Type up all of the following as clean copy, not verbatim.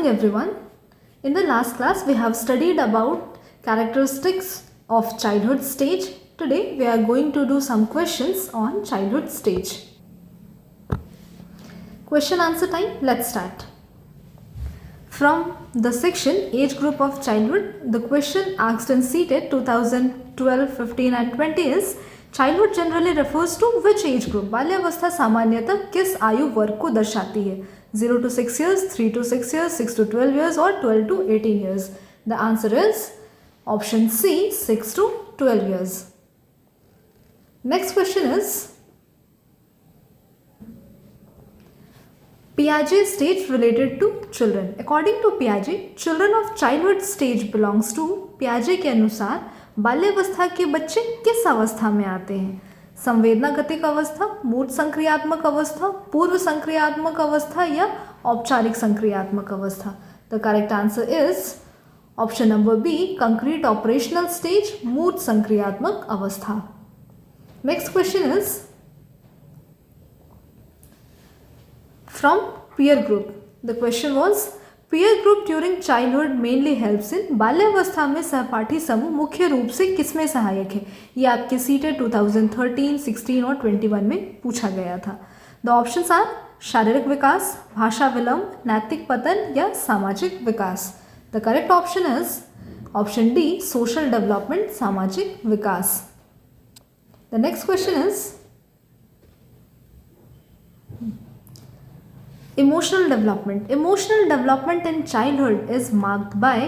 morning everyone. In the last class we have studied about characteristics of childhood stage. Today we are going to do some questions on childhood stage. Question answer time. Let's start. From the section age group of childhood, the question asked in CTET 2012, 15 and 20 is childhood generally refers to which age group? बाल्यावस्था सामान्यतः किस आयु वर्ग को दर्शाती है? 0 to 6 years, 3 to 6 years, 6 to 12 years or 12 to 18 years. The answer is option C, 6 to 12 years. Next question is Piaget stage related to children. According to Piaget, children of childhood stage belongs to Piaget के अनुसार बाल्यावस्था के बच्चे किस अवस्था में आते हैं? संवेदनागतिक अवस्था, मूर्त संक्रियात्मक अवस्था, पूर्व संक्रियात्मक अवस्था या औपचारिक संक्रियात्मक अवस्था? The correct answer is option number B, concrete operational stage, मूर्त संक्रियात्मक अवस्था. Next question is from peer group. The question was peer group during childhood mainly helps in बाल्यावस्था में सहपाठी समूह मुख्य रूप से किसमें सहायक है? ये आपके सीटेट 2013, 16 और 21 में पूछा गया था. The options are शारीरिक विकास, भाषा विलंब, नैतिक पतन या सामाजिक विकास. The correct option is option D, social development, सामाजिक विकास. The next question is emotional development. Emotional development in childhood is marked by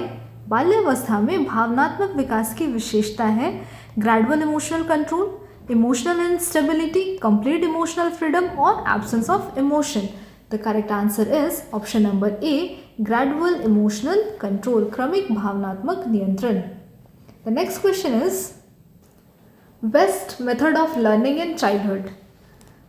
बाल्यावस्था में भावनात्मक विकास की विशेषता है gradual emotional control, emotional instability, complete emotional freedom और absence of emotion. The correct answer is option number A, gradual emotional control, क्रमिक भावनात्मक नियंत्रण. The next question is best method of learning in childhood.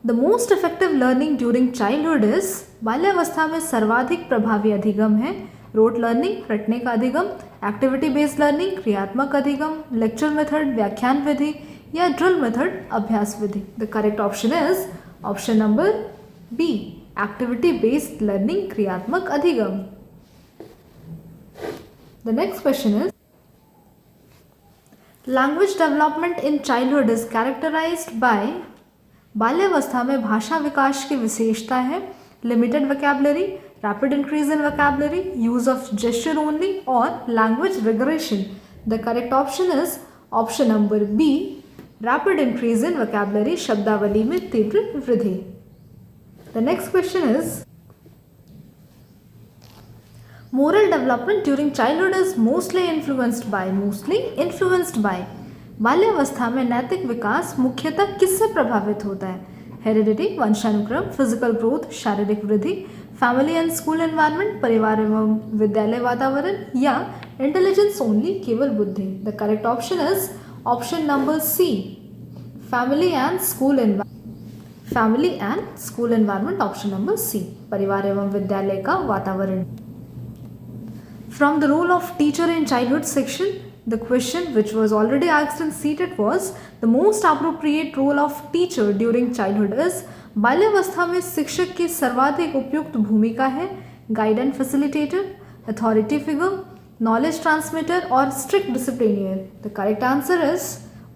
The most effective learning during childhood is बाल्यावस्था में सर्वाधिक प्रभावी अधिगम है रोट लर्निंग, रटने का अधिगम, एक्टिविटी बेस्ड लर्निंग, क्रियात्मक अधिगम, लेक्चर मेथड, व्याख्यान विधि या ड्रिल मेथड, अभ्यास विधि. The correct option is option number B, activity based learning, क्रियात्मक अधिगम. The next question is language development in childhood is characterised by बाल्यावस्था में भाषा विकास की विशेषता है limited vocabulary, rapid increase in vocabulary, use of gesture only और language regression. The correct option is option number B, rapid increase in vocabulary, शब्दावली में तीव्र वृद्धि. The next question is moral development during childhood is mostly influenced by बाल्यावस्था में नैतिक विकास मुख्यतः किससे प्रभावित होता है? हेरिडिटी, वंशानुक्रम, फिजिकल ग्रोथ, शारीरिक वृद्धि, फैमिली एंड स्कूल एनवायरनमेंट, परिवार एवं विद्यालय वातावरण या इंटेलिजेंस ओनली, केवल बुद्धि. The correct option is option number C, family and school environment. Option number C, परिवार एवं विद्यालय का वातावरण. From the role of teacher in childhood section, the question which was already asked in CTET was the most appropriate role of teacher during childhood is बाल्यावस्था में शिक्षक की सर्वाधिक उपयुक्त भूमिका है guide and facilitator, authority figure, knowledge transmitter और strict disciplinarian. The correct answer is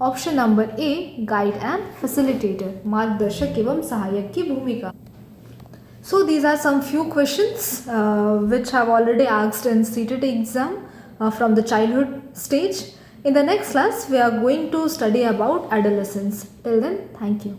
option number A, guide and facilitator, मार्गदर्शक एवं सहायक की भूमिका. So these are some few questions which have already asked in CTET exam from the childhood stage. In the next class, we are going to study about adolescence. Till then, thank you.